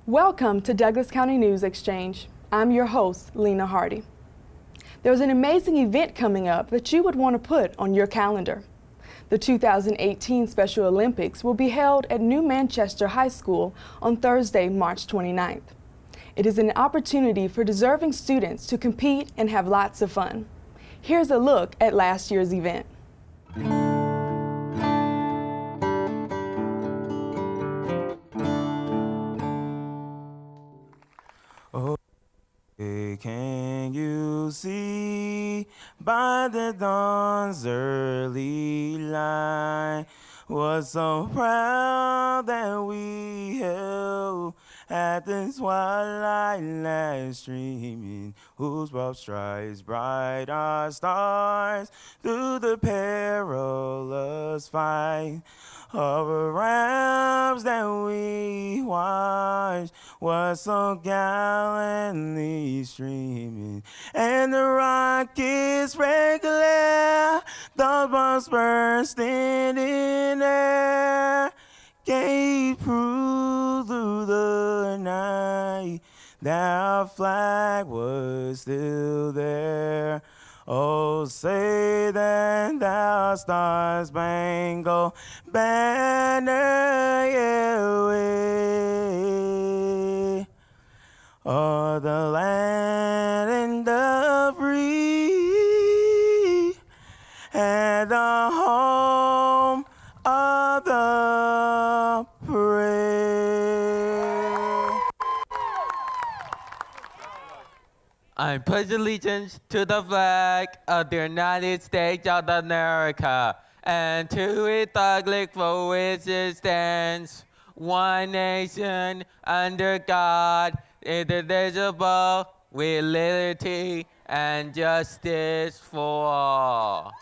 Welcome to Douglas County News Exchange. I'm your host, Lena Hardy. There's an amazing event coming up that you would want to put on your calendar. The 2018 Special Olympics will be held at New Manchester High School on Thursday, March 29th. It is an opportunity for deserving students to compete and have lots of fun. Here's a look at last year's event. Can you see by the dawn's early light, was so proud that we held at the twilight last streaming, whose broad stripes bright our stars through the perilous fight. Of ramps that we watched was so gallantly streaming, and the rockets' red glare, the bombs bursting in air, gave proof through the night that our flag was still there. Oh, say that thou star-spangled banner, yeah, wave o'er the land and the free, and the home of the brave. I pledge allegiance to the flag of the United States of America and to the republic for which it stands, one nation under God, indivisible, with liberty and justice for all.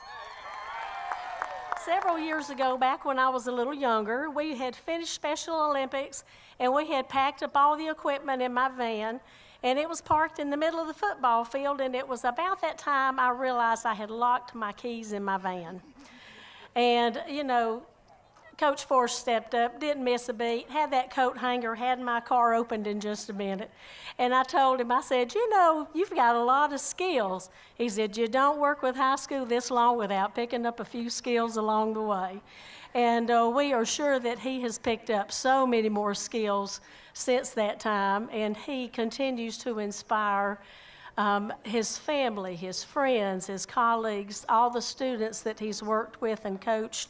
Several years ago, back when I was a little younger, we had finished Special Olympics and we had packed up all the equipment in my van, and it was parked in the middle of the football field, and it was about that time I realized I had locked my keys in my van. And, you know, Coach Force stepped up, didn't miss a beat, had that coat hanger, had my car opened in just a minute. And I told him, I said, you know, you've got a lot of skills. He said, you don't work with high school this long without picking up a few skills along the way. And we are sure that he has picked up so many more skills since that time, and he continues to inspire his family, his friends, his colleagues, all the students that he's worked with and coached.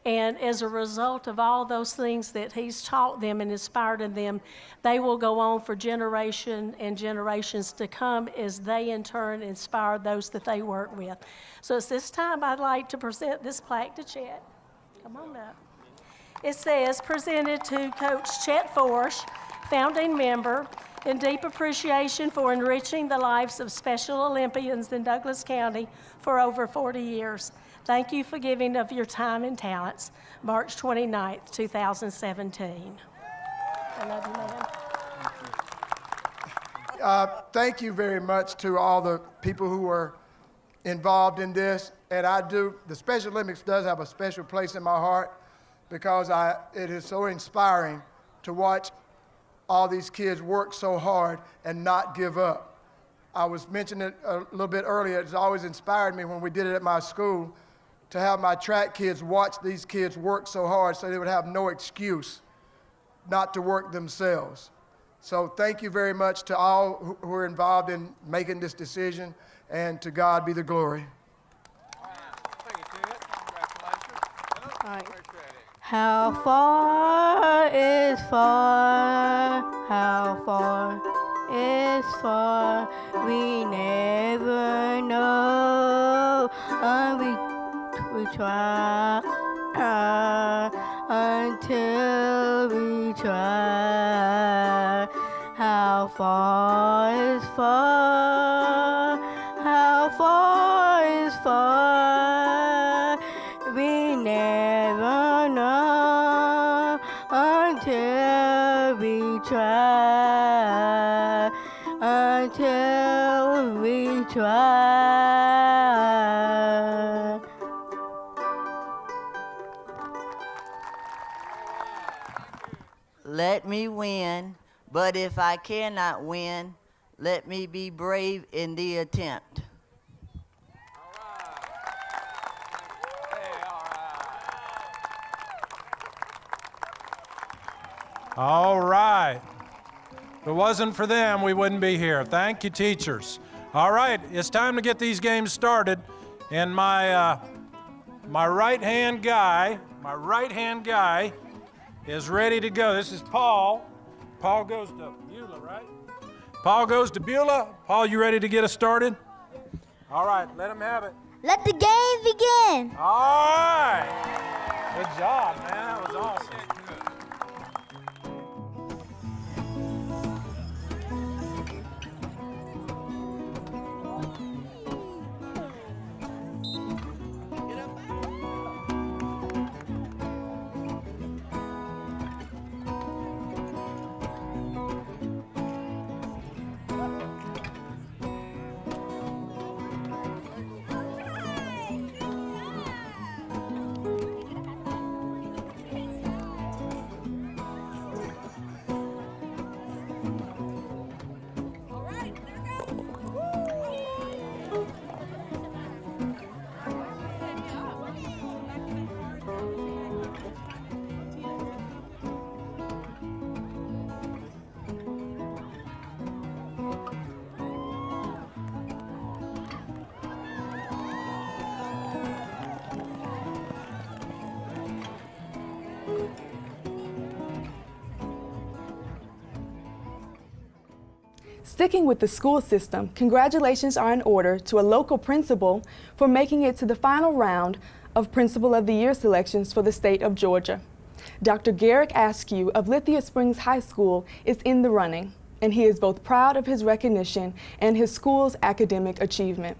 And as a result of all those things that he's taught them and inspired in them, they will go on for generation and generations to come as they in turn inspire those that they work with. So it's this time I'd like to present this plaque to Chet. Come on up. It says, presented to Coach Chet Forsh, founding member, in deep appreciation for enriching the lives of Special Olympians in Douglas County for over 40 years. Thank you for giving of your time and talents. March 29th, 2017. I love you, man. Thank you very much to all the people who were involved in this. And the Special Olympics does have a special place in my heart because it is so inspiring to watch all these kids work so hard and not give up. I was mentioning it a little bit earlier. It's always inspired me when we did it at my school to have my track kids watch these kids work so hard so they would have no excuse not to work themselves. So thank you very much to all who are involved in making this decision, and to God be the glory. Thank you, Ted. Congratulations. Right. How far is far? How far is far? We never know. We try until we try. How far is far? How far is far? We never know until we try. Until we try. Let me win But if I cannot win, let me be brave in the attempt. All right. If it wasn't for them, we wouldn't be here. Thank you, teachers. All right, it's time to get these games started. And my right-hand guy is ready to go. This is Paul. Paul goes to Beulah, right? Paul goes to Beulah. Paul, you ready to get us started? All right, let him have it. Let the game begin. All right. Good job, man. That was awesome. Sticking with the school system, congratulations are in order to a local principal for making it to the final round of Principal of the Year selections for the state of Georgia. Dr. Garrick Askew of Lithia Springs High School is in the running, and he is both proud of his recognition and his school's academic achievement.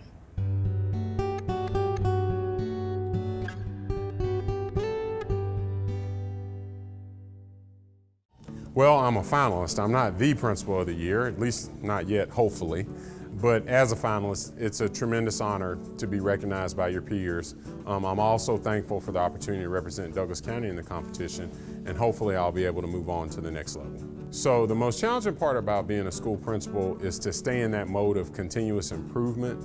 Well, I'm a finalist. I'm not the Principal of the Year, at least not yet, hopefully. But as a finalist, it's a tremendous honor to be recognized by your peers. I'm also thankful for the opportunity to represent Douglas County in the competition, and hopefully I'll be able to move on to the next level. So the most challenging part about being a school principal is to stay in that mode of continuous improvement.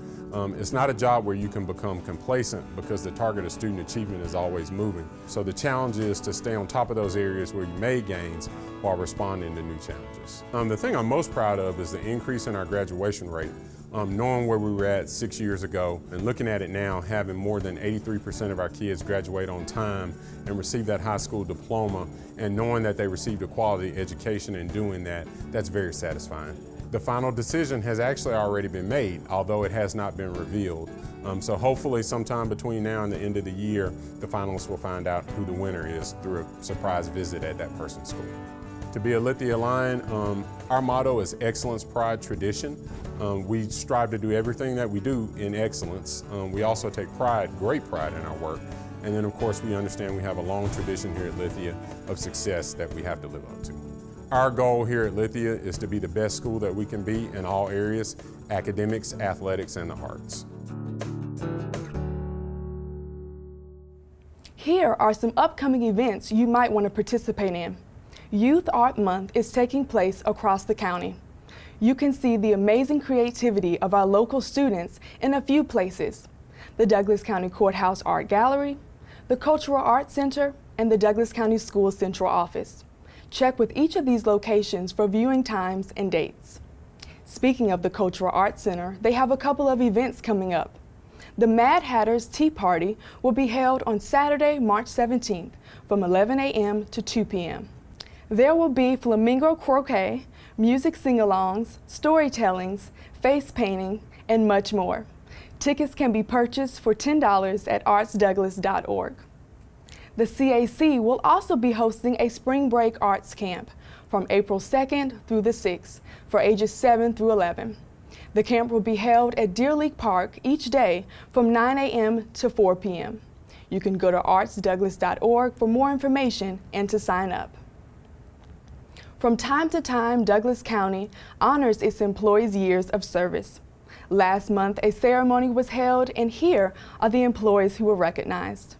It's not a job where you can become complacent because the target of student achievement is always moving. So the challenge is to stay on top of those areas where you made gains while responding to new challenges. The thing I'm most proud of is the increase in our graduation rate. Knowing where we were at 6 years ago and looking at it now, having more than 83% of our kids graduate on time and receive that high school diploma, and knowing that they received a quality education in doing that, that's very satisfying. The final decision has actually already been made, although it has not been revealed. So hopefully sometime between now and the end of the year, the finalists will find out who the winner is through a surprise visit at that person's school. To be a Lithia Lion, our motto is excellence, pride, tradition. We strive to do everything that we do in excellence. We also take pride, great pride in our work. And then of course we understand we have a long tradition here at Lithia of success that we have to live up to. Our goal here at Lithia is to be the best school that we can be in all areas, academics, athletics, and the arts. Here are some upcoming events you might want to participate in. Youth Art Month is taking place across the county. You can see the amazing creativity of our local students in a few places: the Douglas County Courthouse Art Gallery, the Cultural Arts Center, and the Douglas County School Central Office. Check with each of these locations for viewing times and dates. Speaking of the Cultural Arts Center, they have a couple of events coming up. The Mad Hatter's Tea Party will be held on Saturday, March 17th from 11 a.m. to 2 p.m. There will be flamingo croquet, music sing-alongs, storytellings, face painting, and much more. Tickets can be purchased for $10 at artsdouglas.org. The CAC will also be hosting a spring break arts camp from April 2nd through the 6th for ages 7 through 11. The camp will be held at Deer Lake Park each day from 9 a.m. to 4 p.m. You can go to artsdouglas.org for more information and to sign up. From time to time, Douglas County honors its employees' years of service. Last month, a ceremony was held, and here are the employees who were recognized.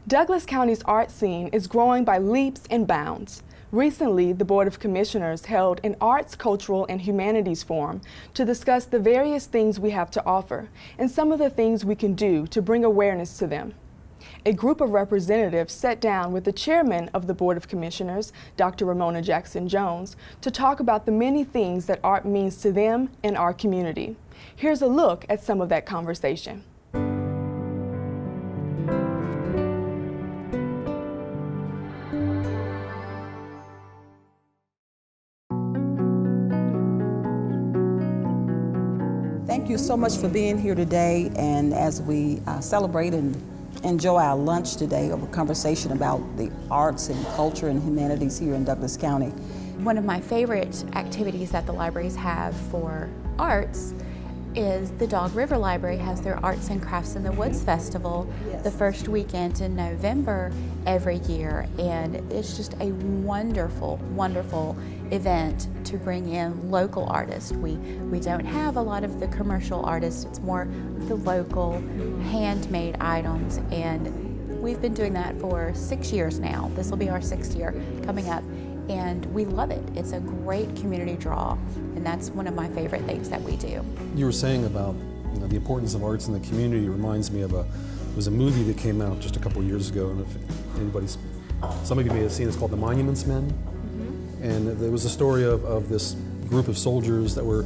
Douglas County's art scene is growing by leaps and bounds. Recently, the Board of Commissioners held an Arts, Cultural, and Humanities Forum to discuss the various things we have to offer and some of the things we can do to bring awareness to them. A group of representatives sat down with the chairman of the Board of Commissioners, Dr. Ramona Jackson Jones, to talk about the many things that art means to them and our community. Here's a look at some of that conversation. Thank you so much for being here today, and as we celebrate and enjoy our lunch today of a conversation about the arts and culture and humanities here in Douglas County. One of my favorite activities that the libraries have for arts is the Dog River Library has their Arts and Crafts in the Woods Festival the first weekend in November every year, and it's just a wonderful, wonderful event to bring in local artists. We don't have a lot of the commercial artists, it's more the local handmade items, and we've been doing that for 6 years now. This will be our 6th year coming up, and we love it. It's a great community draw, and that's one of my favorite things that we do. You were saying about the importance of arts in the community reminds me of it was a movie that came out just a couple of years ago, and if some of you may have seen it, it's called The Monuments Men. And there was a story of this group of soldiers that were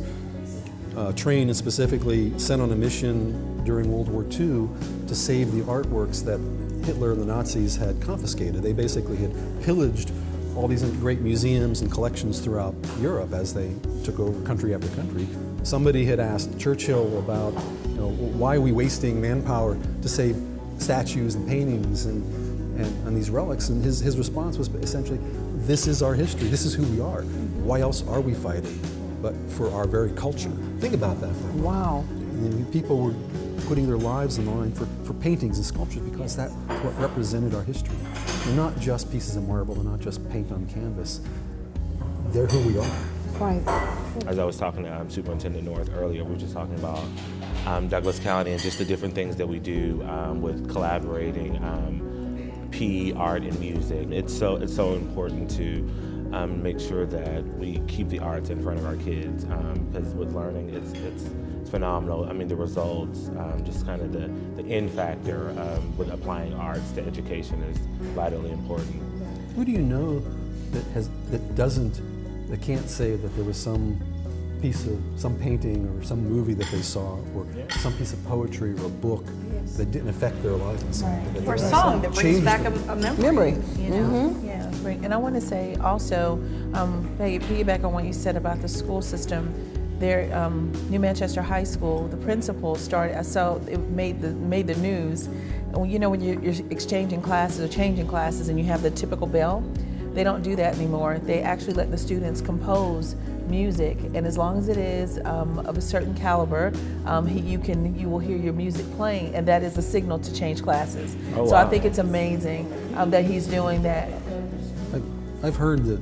trained and specifically sent on a mission during World War II to save the artworks that Hitler and the Nazis had confiscated. They basically had pillaged all these great museums and collections throughout Europe as they took over country after country. Somebody had asked Churchill about, why are we wasting manpower to save statues and paintings and these relics? And his response was essentially, this is our history, this is who we are. Why else are we fighting but for our very culture? Think about that for a while. Wow. And people were putting their lives on the line for paintings and sculptures because that's what represented our history. They're not just pieces of marble, they're not just paint on canvas. They're who we are. Right. As I was talking to Superintendent North earlier, we were just talking about Douglas County and just the different things that we do with collaborating, PE, art, and music. It's so important to make sure that we keep the arts in front of our kids because with learning, it's phenomenal. I mean, the results, just kind of the in factor with applying arts to education is vitally important. Who do you know that can't say that there was some painting or some movie that they saw or some piece of poetry or a book that didn't affect their life in some way? Or a song that brings back a memory. Memory. Yeah, great. And I want to say also, piggyback on what you said about the school system. There, New Manchester High School, the principal started. I saw it made the news. And when you're exchanging classes or changing classes, and you have the typical bell, they don't do that anymore. They actually let the students compose music, and as long as it is of a certain caliber, you will hear your music playing, and that is a signal to change classes. Oh, so wow. I think it's amazing that he's doing that. I've heard that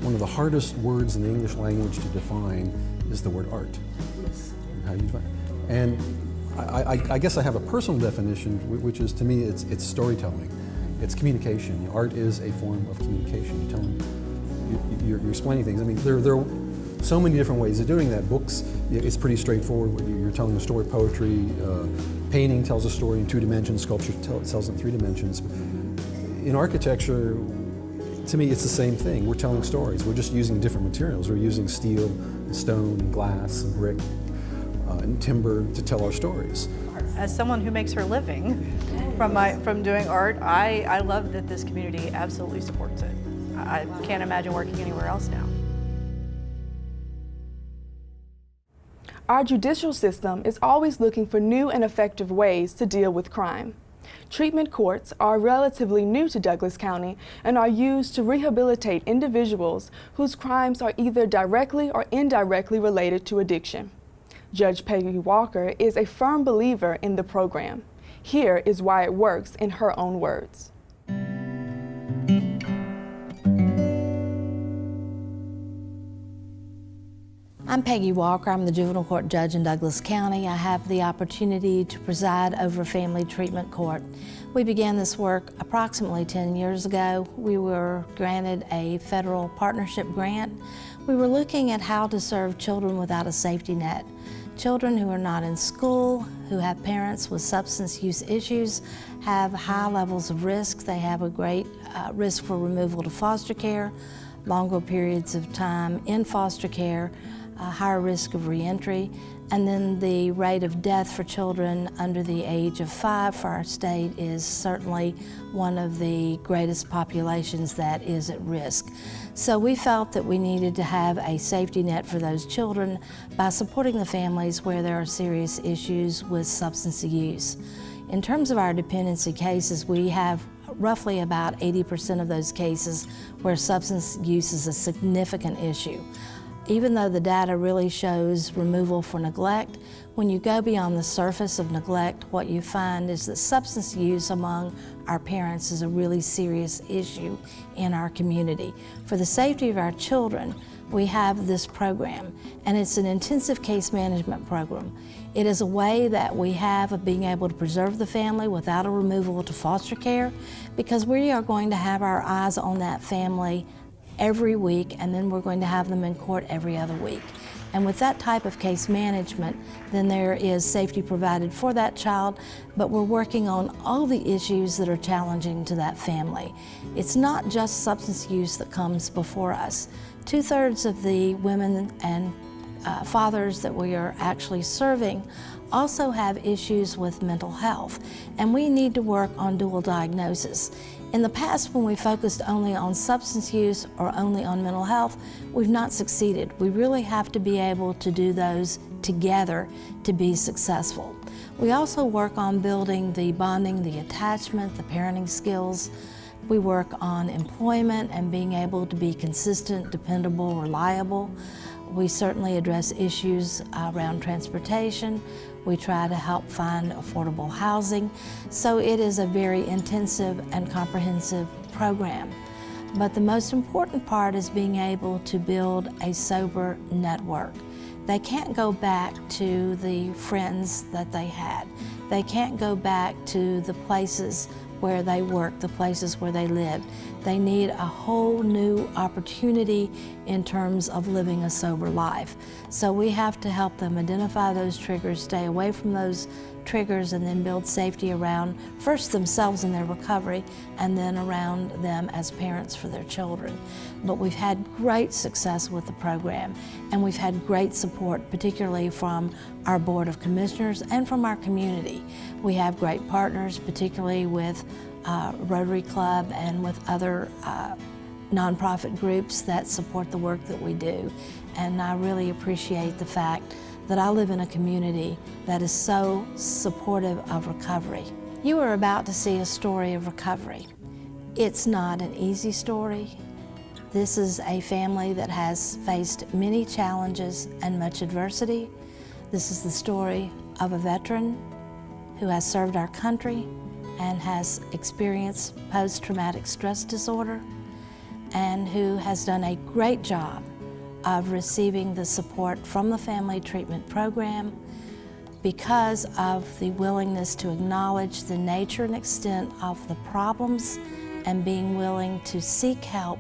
one of the hardest words in the English language to define is the word art. How you define it. And I guess I have a personal definition, which is, to me, it's storytelling. It's communication. Art is a form of communication. You're explaining things. I mean, there are so many different ways of doing that. Books, it's pretty straightforward. You're telling a story. Poetry, painting tells a story in 2 dimensions. Sculpture tells in 3 dimensions. In architecture, to me, it's the same thing. We're telling stories. We're just using different materials. We're using steel, and stone, and glass, and brick, and timber to tell our stories. As someone who makes her living from doing art, I love that this community absolutely supports it. I can't imagine working anywhere else now. Our judicial system is always looking for new and effective ways to deal with crime. Treatment courts are relatively new to Douglas County and are used to rehabilitate individuals whose crimes are either directly or indirectly related to addiction. Judge Peggy Walker is a firm believer in the program. Here is why it works in her own words. I'm Peggy Walker. I'm the Juvenile Court Judge in Douglas County. I have the opportunity to preside over Family Treatment Court. We began this work approximately 10 years ago. We were granted a federal partnership grant. We were looking at how to serve children without a safety net. Children who are not in school, who have parents with substance use issues, have high levels of risk. They have a great risk for removal to foster care, longer periods of time in foster care, a higher risk of reentry, and then the rate of death for children under the age of 5 for our state is certainly one of the greatest populations that is at risk. So we felt that we needed to have a safety net for those children by supporting the families where there are serious issues with substance use. In terms of our dependency cases, we have roughly about 80% of those cases where substance use is a significant issue. Even though the data really shows removal for neglect, when you go beyond the surface of neglect, what you find is that substance use among our parents is a really serious issue in our community. For the safety of our children, we have this program, and it's an intensive case management program. It is a way that we have of being able to preserve the family without a removal to foster care, because we are going to have our eyes on that family every week, and then we're going to have them in court every other week. And with that type of case management, then there is safety provided for that child, but we're working on all the issues that are challenging to that family. It's not just substance use that comes before us. 2/3 of the women and fathers that we are actually serving also have issues with mental health, and we need to work on dual diagnosis. In the past, when we focused only on substance use or only on mental health, we've not succeeded. We really have to be able to do those together to be successful. We also work on building the bonding, the attachment, the parenting skills. We work on employment and being able to be consistent, dependable, reliable. We certainly address issues around transportation. We try to help find affordable housing. So it is a very intensive and comprehensive program. But the most important part is being able to build a sober network. They can't go back to the friends that they had. They can't go back to the places where they work, the places where they lived. They need a whole new opportunity in terms of living a sober life. So we have to help them identify those triggers, stay away from those triggers, and then build safety around first themselves in their recovery and then around them as parents for their children. But we've had great success with the program, and we've had great support, particularly from our Board of Commissioners and from our community. We have great partners, particularly with Rotary Club and with other nonprofit groups that support the work that we do. And I really appreciate the fact that I live in a community that is so supportive of recovery. You are about to see a story of recovery. It's not an easy story. This is a family that has faced many challenges and much adversity. This is the story of a veteran who has served our country and has experienced post-traumatic stress disorder, and who has done a great job of receiving the support from the Family Treatment Program because of the willingness to acknowledge the nature and extent of the problems and being willing to seek help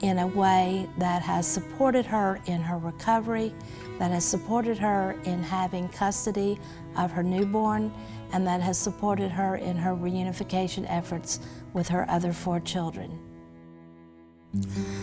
in a way that has supported her in her recovery, that has supported her in having custody of her newborn, and that has supported her in her reunification efforts with her other 4 children.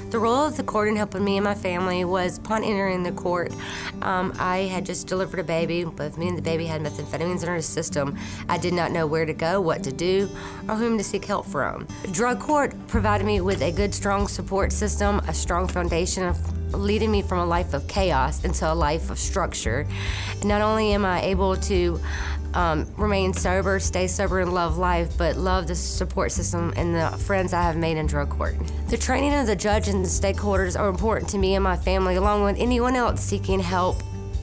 The role of the court in helping me and my family was upon entering the court. I had just delivered a baby. Both me and the baby had methamphetamines in our system. I did not know where to go, what to do, or whom to seek help from. Drug court provided me with a good, strong support system, a strong foundation of leading me from a life of chaos into a life of structure. And not only am I able to remain sober, stay sober, and love life, but love the support system and the friends I have made in drug court. The training of the judge and the stakeholders are important to me and my family, along with anyone else seeking help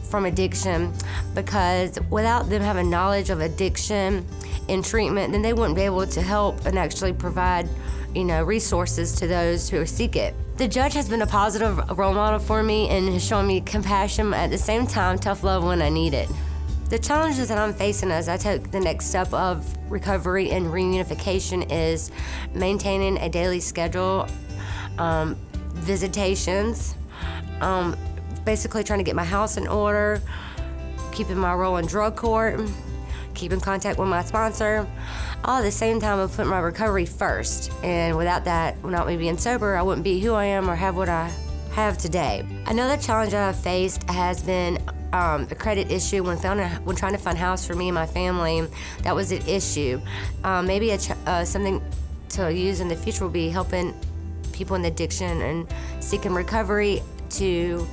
from addiction, because without them having knowledge of addiction and treatment, then they wouldn't be able to help and actually provide resources to those who seek it. The judge has been a positive role model for me and has shown me compassion, at the same time, tough love when I need it. The challenges that I'm facing as I take the next step of recovery and reunification is maintaining a daily schedule, visitations, basically trying to get my house in order, keeping my role in drug court, keep in contact with my sponsor, all at the same time of putting my recovery first. And without that, without me being sober, I wouldn't be who I am or have what I have today. Another challenge that I've faced has been a credit issue when trying to find a house for me and my family. That was an issue. Maybe something to use in the future will be helping people in addiction and seeking recovery to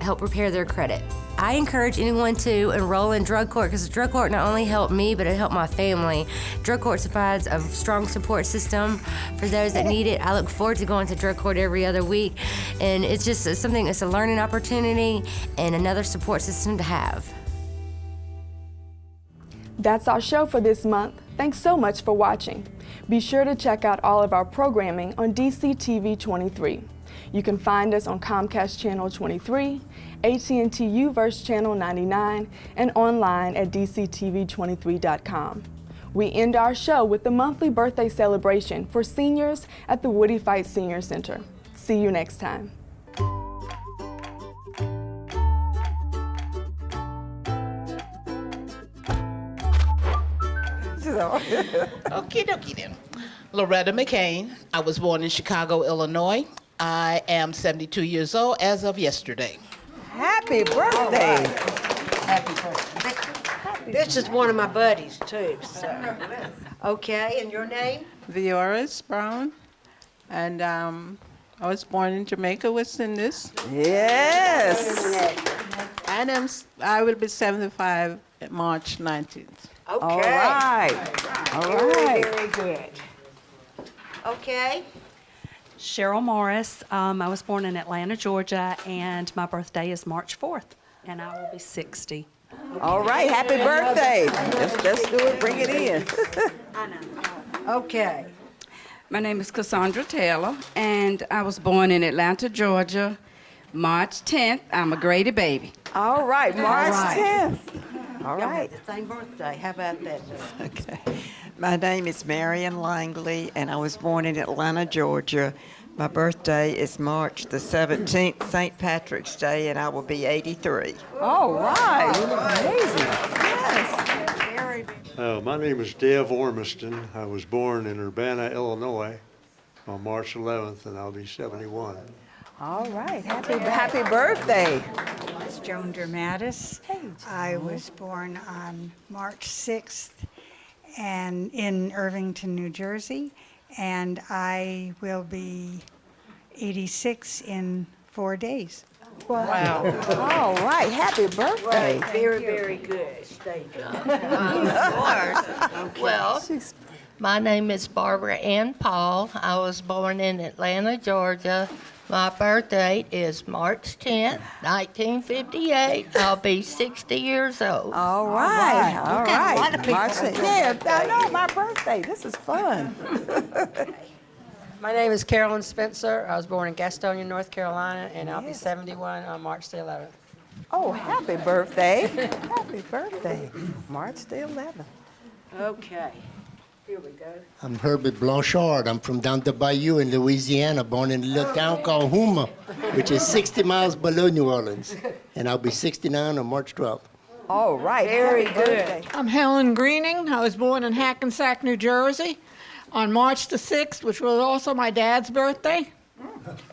help repair their credit. I encourage anyone to enroll in drug court because drug court not only helped me, but it helped my family. Drug court provides a strong support system for those that need it. I look forward to going to drug court every other week, and it's just it's a learning opportunity and another support system to have. That's our show for this month. Thanks so much for watching. Be sure to check out all of our programming on DCTV 23. You can find us on Comcast Channel 23, AT&T U-verse Channel 99, and online at DCTV23.com. We end our show with the monthly birthday celebration for seniors at the Woody Fight Senior Center. See you next time. Okie dokie then. Loretta McCain. I was born in Chicago, Illinois. I am 72 years old as of yesterday. Happy birthday. Happy birthday. This is one of my buddies, too. So. Okay, and your name? Vioris Brown. And I was born in Jamaica, West Indies. Yes. And I will be 75 March 19th. Okay. All right. All right. Very good. Okay. Cheryl Morris. I was born in Atlanta, Georgia, and my birthday is March 4th, and I will be 60. All right. Happy birthday. Let's do it. Bring it in. Okay. My name is Cassandra Taylor, and I was born in Atlanta, Georgia, March 10th. I'm a Grady baby. All right. March All right. 10th. All right. The same birthday. How about that? Okay. My name is Marion Langley, and I was born in Atlanta, Georgia. My birthday is March the 17th, St. Patrick's Day, and I will be 83. All right. Amazing. Yes. Very My name is Dev Ormiston. I was born in Urbana, Illinois on March 11th, and I'll be 71. All right. Happy birthday. It's Joan Dermatis. Hey, I was born on March 6th and in Irvington, New Jersey, and I will be 86 in 4 days. Wow. All right. Happy birthday. Very, very good. Stay good. Of course. Well, my name is Barbara Ann Paul. I was born in Atlanta, Georgia. My birth date is March 10th, 1958. I'll be 60 years old. All right. All right. A lot of people. March 10th. Yeah, I know, my birthday. This is fun. My name is Carolyn Spencer. I was born in Gastonia, North Carolina, and I'll be 71 on March the 11th. Oh, happy birthday. Happy birthday. March the 11th. Okay. Here we go. I'm Herbert Blanchard. I'm from down the bayou in Louisiana, born in a little town called Houma, which is 60 miles below New Orleans. And I'll be 69 on March 12th. All right. Very good. I'm Helen Greening. I was born in Hackensack, New Jersey on March the 6th, which was also my dad's birthday.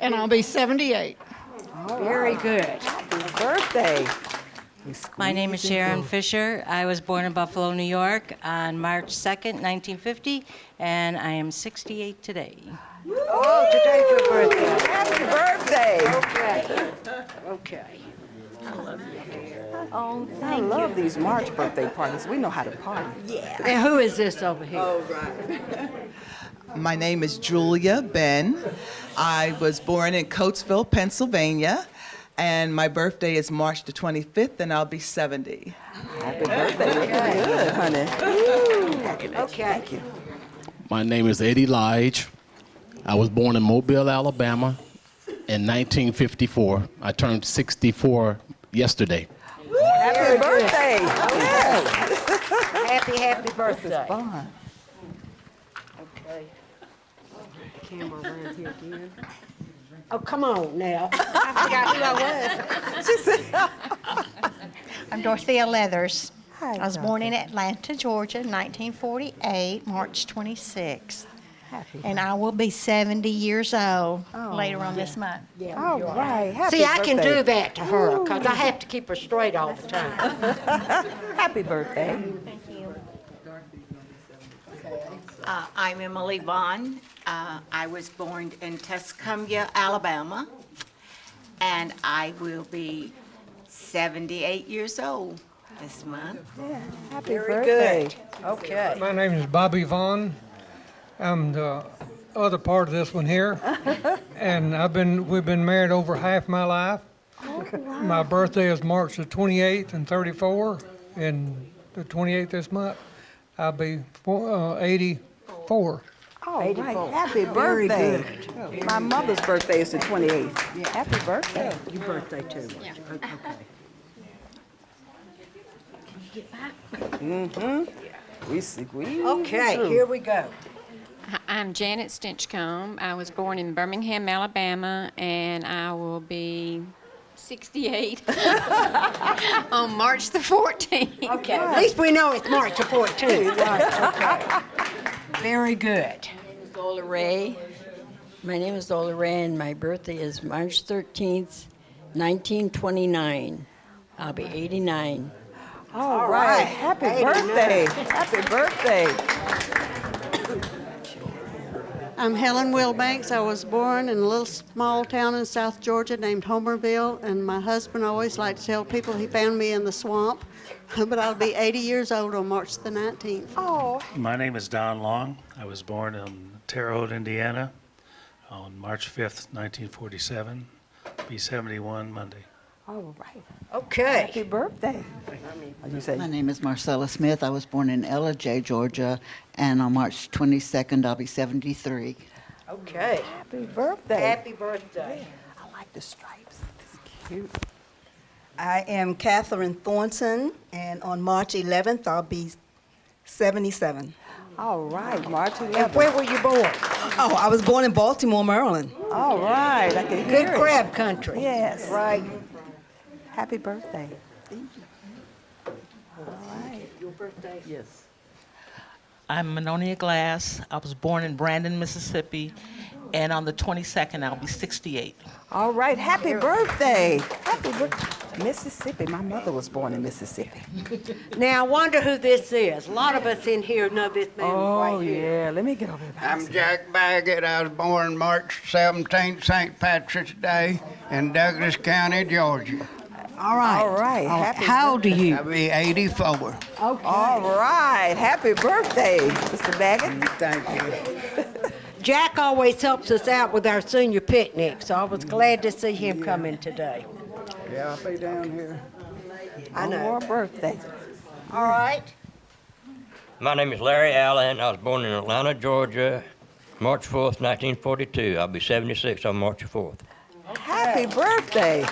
And I'll be 78. Very good. Happy birthday. My name is Sharon Fisher. I was born in Buffalo, New York on March 2nd, 1950, and I am 68 today. Oh, today's your birthday. Happy birthday. Okay. Okay. I love you. Oh, I love these March birthday parties. We know how to party. Yeah. And who is this over here? Oh, right. My name is Julia Ben. I was born in Coatesville, Pennsylvania, and my birthday is March the 25th, and I'll be 70. Happy birthday. Looking good, honey. Ooh. Okay. Thank you. My name is Eddie Lige. I was born in Mobile, Alabama in 1954. I turned 64 yesterday. Happy birthday. Yes. Happy birthday. Fun. Okay. Camera around here again. Oh, come on now. I forgot who I was. She said, I'm Dorothea Leathers. Hi, I was born in Dorothy. Atlanta, Georgia, 1948, March 26th. Happy And I will be 70 years old later on this month. All right. Happy See, I can birthday. do that to her because I have to keep her straight all the time. Happy birthday. Thank you. I'm Emily Vaughn. I was born in Tuscumbia, Alabama, and I will be 78 years old this month. Yeah. Happy Very birthday. good. Okay. My name is Bobby Vaughn. I'm the other part of this one here, and we've been married over half my life. My birthday is March the 28th and 34, and the 28th this month. I'll be 84. All right. Happy birthday. My mother's birthday is the 28th. Yeah. Happy birthday. Your birthday too. Yeah. Mm-hmm. We squeeze Okay, through. here we go. I'm Janet Stinchcomb. I was born in Birmingham, Alabama, and I will be 68 on March the 14th. Okay, at least we know it's March the 14th. Right, okay. Very good. Dola Ray. My name is Dola Ray, and my birthday is March 13th, 1929. I'll be 89. All right. Happy birthday. Happy birthday. I'm Helen Wilbanks. I was born in a little small town in South Georgia named Homerville, and my husband always liked to tell people he found me in the swamp, but I'll be 80 years old on March the 19th. Oh. My name is Don Long. I was born in Terre Haute, Indiana on March 5th, 1947. Be 71 Monday. All right. Okay. Happy birthday. You say? My name is Marcella Smith. I was born in Ellijay, Georgia, and on March 22nd, I'll be 73. Okay. Happy birthday. Happy birthday. I like the stripes. It's cute. I am Catherine Thornton, and on March 11th, I'll be 77. All right, March 11th. And where were you born? Oh, I was born in Baltimore, Maryland. All right. I can Good hear it. crab country. Yes. Right. Happy birthday. Thank you. All right. Your birthday? Yes. I'm Manonia Glass. I was born in Brandon, Mississippi, and on the 22nd, I'll be 68. All right. Happy birthday. Happy birthday. Mississippi. My mother was born in Mississippi. Now, I wonder who this is. A lot of us in here know this man right here. Yeah. Let me get over here. I'm Jack Baggett. I was born March 17th, St. Patrick's Day, in Douglas County, Georgia. All right. All right. Happy How old are you? I'll be 84. Okay. All right. Happy birthday, Mr. Baggett. Thank you. Jack always helps us out with our senior picnic, so I was glad to see him come in today. Yeah, I'll be down here. I know. One more birthday. All right. My name is Larry Allen. I was born in Atlanta, Georgia, March 4th, 1942. I'll be 76 on March 4th. Happy birthday.